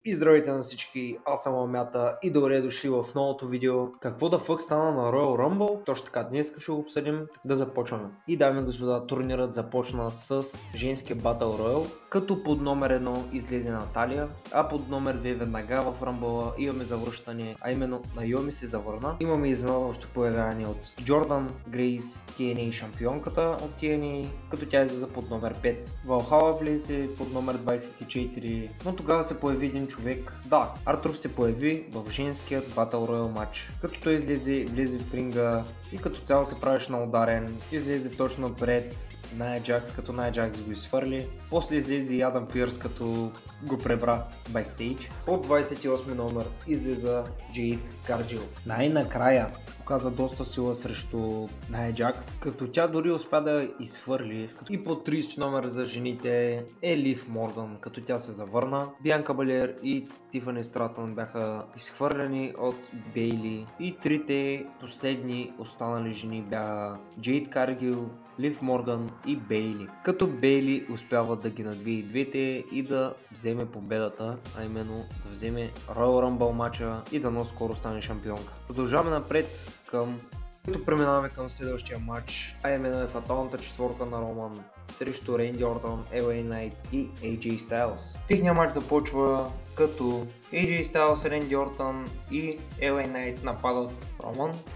И здравейте на всички, аз съм Ламята и добре дошли в новото видео. Какво да фък стана на Royal Rumble? Точно така, днес ще го обсъдим, да започваме. И дами и господа, турнирът започна с женския Battle Royal, като под номер 1 излезе Наталия, а под номер 2 веднага в Rumble имаме завръщане, а именно Найоми се завърна. Имаме изненадващо появяване от Джордан Грейс, TNA шампионката от TNA, като тя излезе под номер 5. Валхала влезе под номер 24, но тогава се появи един човек. Да, Артур се появи в женският Battle Royal матч. Като той влезе в ринга и като цяло се правеше на ударен, излезе точно пред Ния Джакс, като Ния Джакс го изхвърли. После излезе и Адам Пирс, като го пребра бекстейдж. Под 28 номер излиза Джейд Карджил. Най-накрая показа доста сила срещу Ния Джакс, като тя дори успя да изхвърли. И по 30 номер за жените е Лив Морган, като тя се завърна. Бианка Балер и Тифани Стратън бяха изхвърлени от Бейли. И трите последни останали жени бяха Джейд Каргил, Лив Морган и Бейли. Като Бейли успява да ги надвие и двете и да вземе победата, а именно да вземе Royal Rumble матча и дано скоро стане шампионка. Продължаваме напред като преминаваме към следващия матч, а именно е фаталната четворка на Роман срещу Ренди Ортън, LA Knight и AJ Styles. Техният матч започва като AJ Styles, Ренди Ортън и LA Knight нападат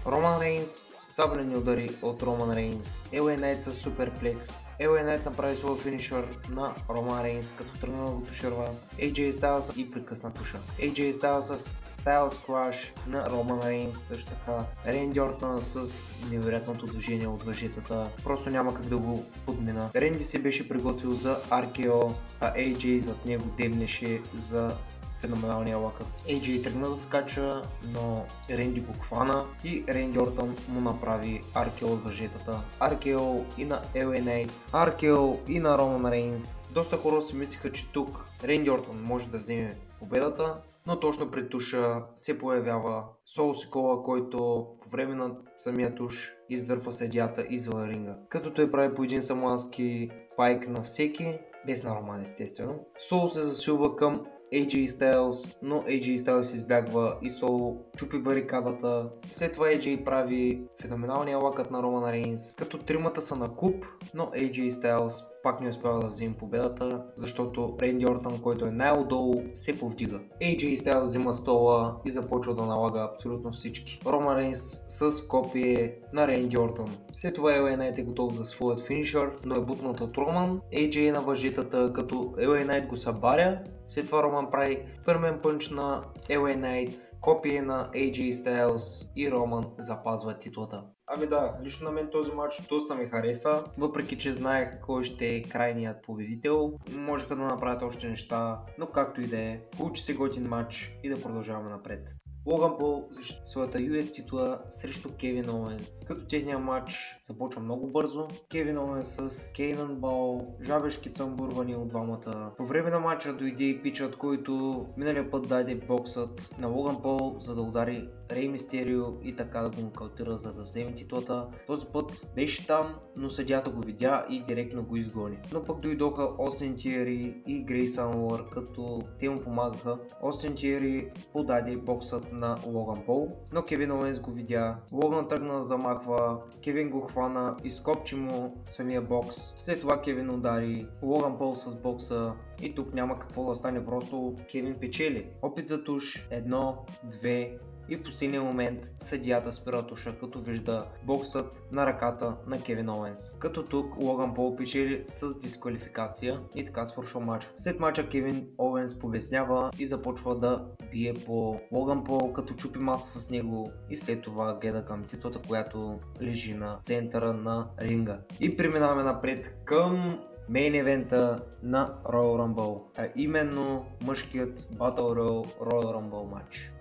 Роман Рейнс, саблени удари от Роман Рейнс, LA Knight с суперплекс. LA Knight направи своя финишър на Роман Рейнс, като тръгна да го тушерва AJ Styles и прекъсна туша. AJ Styles с Styles Clash на Роман Рейнс, също така Ренди Ортън с невероятното движение от въжетата, просто няма как да го подмина. Ренди се беше приготвил за RKO, а AJ зад него дебнеше за феноменалния лакът. AJ тръгна да скача, но Ренди го хвана и Ренди Ортън му направи RKO от въжетата. RKO и на LA Knight, RKO и на Роман Рейнс. Доста хора си мислиха, че тук Ренди Ортън може да вземе победата, но точно пред туша се появява Сол Сикола, който по време на самия туш издърпва съдията извън ринга. Като той прави по един самуански пайк на всеки, без на Роман естествено. Сол се засилва към AJ Styles, но AJ Styles избягва и Сол чупи барикадата. След това AJ прави феноменалния лакът на Роман Рейнс, като тримата са на куп, но AJ Styles пак не успява да вземе победата, защото Ренди Ортън, който е най-отдолу, се повдига. AJ Styles взима стола и започва да налага абсолютно всички. Роман Рейнс с копие на Ренди Ортън. След това LA Knight е готов за своят финишър, но е бутнат от Роман. AJ е на въжетата, като LA Knight го събаря. След това Роман прави фърмен пънч на LA Knight, копие на AJ Styles и Роман запазва титлата. Ами да, лично на мен този матч доста ми хареса, въпреки че знаех кой ще е крайният победител. Можеха да направят още неща, но както и да е, получи се готин матч и да продължаваме напред. Логан Пол защити своята US титла срещу Кевин Оуенс, като техният матч започва много бързо. Кевин Оуенс с Кейнан Бол, жабешки цъмбурвани от двамата. По време на матча дойде и пичът, който миналия път даде боксът на Логан Пол, за да удари Рей Мистерио и така да го нокаутира, за да вземе титлата. Този път беше там, но съдията го видя и директно го изгони. Но пък дойдоха Остин Тиери и Грейсън Уолър, като те му помагаха. Остин Тиери подаде боксът на Логан Пол, но Кевин Оуенс го видя. Логан тръгна да замахва, Кевин го хвана, изкопчи му самия бокс. След това Кевин удари Логан Пол с бокса и тук няма какво да стане, просто Кевин печели. Опит за туш, 1, 2 и в последния момент съдията спира туша, като вижда боксът на ръката на Кевин Оуенс. Като тук Логан Пол печели с дисквалификация и така свършва матч. След матча Кевин Оуенс побеснява и започва да бие по Логан Пол, като чупи маса с него и след това гледа към титлата, която лежи на центъра на ринга. И преминаваме напред към мейн евента на Royal Rumble, а именно мъжкият Battle Royal Rumble матч.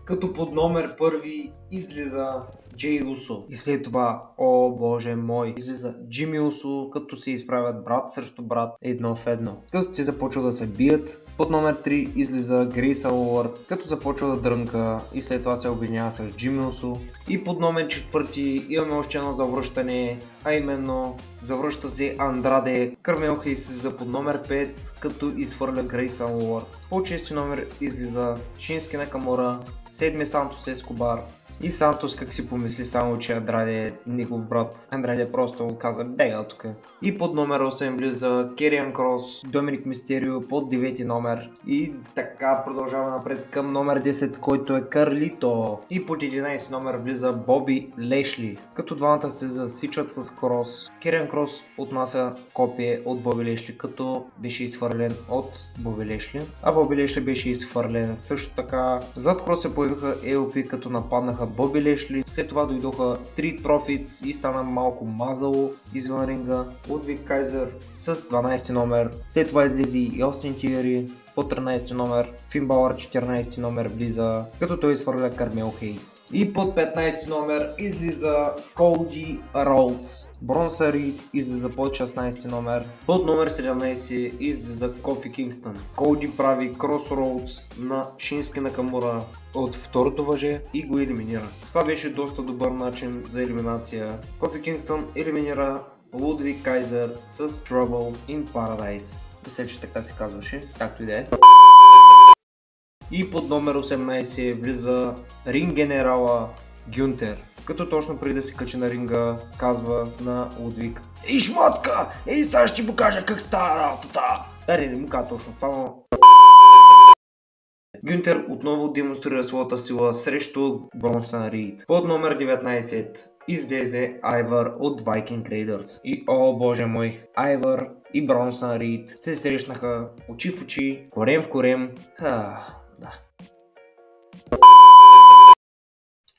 Като под номер първи излиза Джей Усо и след това, о боже мой, излиза Джими Усо, като се изправят брат срещу брат едно в едно. Като те започват да се бият, Под номер 3 излиза Грейс Уорд, като започва да дрънка и след това се обединява с Джимми Усо. И под номер 4 имаме още едно завръщане, а именно завръща се Андраде. Кармел Хейс излиза под номер 5, като изхвърля Грейс Уорд. По 6 номер излиза Шински Накамура, 7 Сантос Ескобар. И Сантос как си помисли само, че Андраде е негов брат. Андраде просто каза бега тук. И под номер 8 влиза Кериан Крос, Доминик Мистерио под 9 номер. И така продължава напред към номер 10, който е Карлито. И под 11 номер влиза Боби Лешли, като двамата се засичат с Крос. Кериан Крос отнася копие от Боби Лешли, като беше изхвърлен от Боби Лешли. А Боби Лешли беше изхвърлен също така. Зад Крос се появиха ELP, като нападнаха Боби Лешли. След това дойдоха Street Profits и стана малко мазало извън ринга. Лудвиг Кайзер с 12 номер. След това излезе и Остин Тиери по 13 номер. Фин Балър 14 номер влиза, като той изхвърля Кармел Хейс. И под 15 номер излиза Коди Роудс. Бронса Рид излиза под 16 номер. Под номер 17 излиза Кофи Кингстън. Коди прави Кросроудс на Шински Накамура от второто въже и го елиминира. Това беше доста добър начин за елиминация. Кофи Кингстън елиминира Лудвиг Кайзер с Trouble in Paradise. Мисля, че така се казваше, както и да е. И под номер 18 влиза ринг генерала Гюнтер, като точно преди да се качи на ринга казва на Лудвиг: "Ей, шмотка! Ей, сега ще ти покажа как става работата!" Не му казва точно това, но... Гюнтер отново демонстрира своята сила срещу Бронсън Рид. Под номер 19 излезе Айвър от Viking Raiders. И о боже мой, Айвър и Бронсън Рид се срещнаха очи в очи, корем в корем. Да.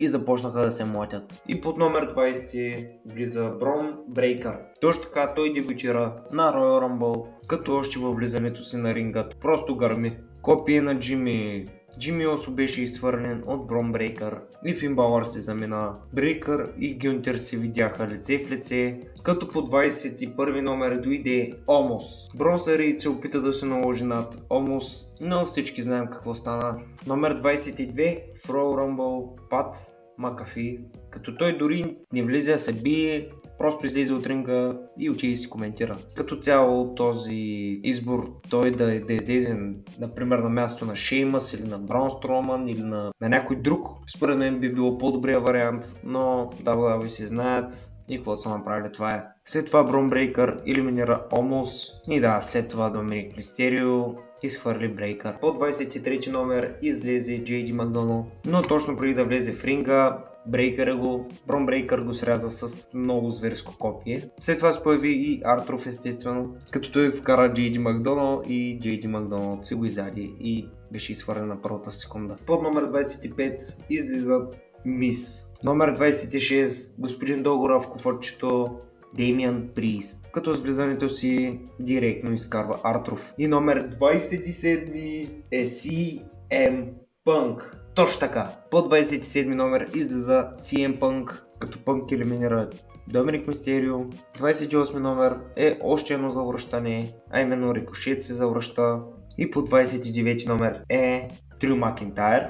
И започнаха да се млатят. И под номер 20 влиза Брон Брейкър. Точно така той дебютира на Royal Rumble, като още във влизането си на рингът просто гърми. Копие на Джимми. Джимми Усо беше изхвърлен от Брон Брейкър и Фин Балър се замина. Брейкър и Гюнтер се видяха лице в лице, като по 21 номер дойде Омос. Бронсън Рид се опита да се наложи над Омос, но всички знаем какво стана. Номер 22 в Royal Rumble Пат Макафи, като той дори не влезе да се бие, просто излезе от ринга и отиде си коментира. Като цяло този избор той да излезе, например, на място на Шеймъс или на Браун Строман или на някой друг, според мен би било по-добрия вариант, но WWE си знаят и какво са направили, това е. След това Брон Брейкър елиминира Омос и да, след това Доминик Мистерио изхвърли Брейкър. По 23 номер излезе JD Макдоналд, но точно преди да влезе в ринга, Брон Брейкър го сряза с много зверско копие. След това се появи и Артруф, естествено, като той вкара JD Макдоналд и JD Макдоналд се го изяди и беше изхвърлен на първата секунда. Под номер 25 излизат Мис. Номер 26 господин Дългора в куфърчето Демиан Прист, като с влизането си директно изкарва Артруф. И номер 27 е CM Punk. Точно така. По 27 номер излиза CM Punk, като Punk елиминира Доминик Мистерио. 28 номер е още едно завръщане, а именно Рикошет се завръща. И по 29 номер е Дрю Макинтайр.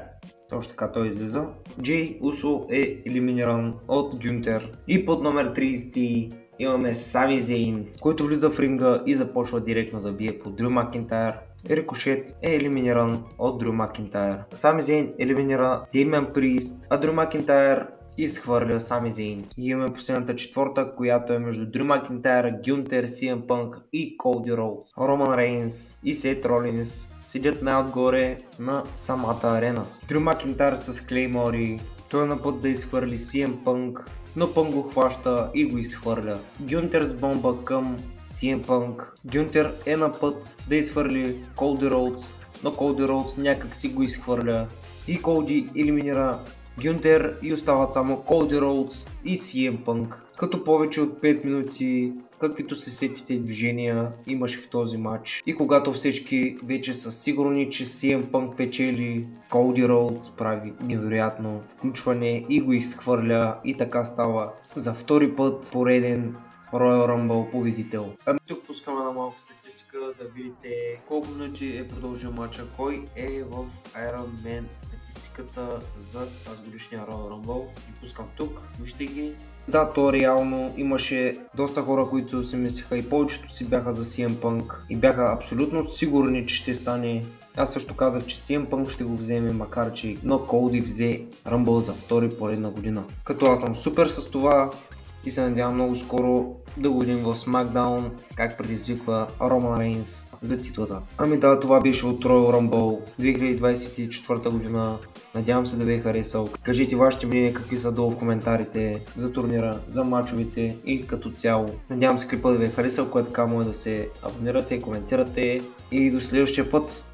Точно така той излиза. Джей Усо е елиминиран от Гюнтер. И под номер 30 имаме Сами Зейн, който влиза в ринга и започва директно да бие по Дрю Макинтайр. Рикошет е елиминиран от Дрю Макинтайр. Сами Зейн елиминира Демиан Прист, а Дрю Макинтайр изхвърля Сами Зейн. И имаме последната четвърта, която е между Дрю Макинтайр, Гюнтер, CM Punk и Коди Роудс. Роман Рейнс и Сет Ролинс седят най-отгоре на самата арена. Дрю Макинтайр с клеймори, той е на път да изхвърли CM Punk, но Punk го хваща и го изхвърля. Гюнтер с бомба към CM Punk. Гюнтер е на път да изхвърли Коди Роудс, но Коди Роудс някак си го изхвърля и Коди елиминира Гюнтер и остават само Коди Роудс и CM Punk. Като повече от 5 минути, каквито се сетите движения имаше в този матч. И когато всички вече са сигурни, че CM Punk печели, Коди Роудс прави невероятно включване и го изхвърля и така става за втори път пореден Royal Rumble победител. Тук пускаме една малка статистика да видите колко минути е продължил матча, кой е в Iron Man статистиката за тази годишния Royal Rumble. Ги пускам тук, вижте ги. Да, то реално имаше доста хора, които си мислеха и повечето си бяха за CM Punk и бяха абсолютно сигурни, че ще стане. Аз също казах, че CM Punk ще го вземе, макар че Коди взе Rumble за втори поредна година. Като аз съм супер с това и се надявам много скоро да го видим в SmackDown, как предизвиква Роман Рейнс за титлата. Ами да, това беше от Royal Rumble 2024 година. Надявам се да ви е харесал. Кажете вашите мнения какви са долу в коментарите за турнира, за мачовете и като цяло. Надявам се клипа да ви е харесал, което така може да се абонирате, коментирате и до следващия път.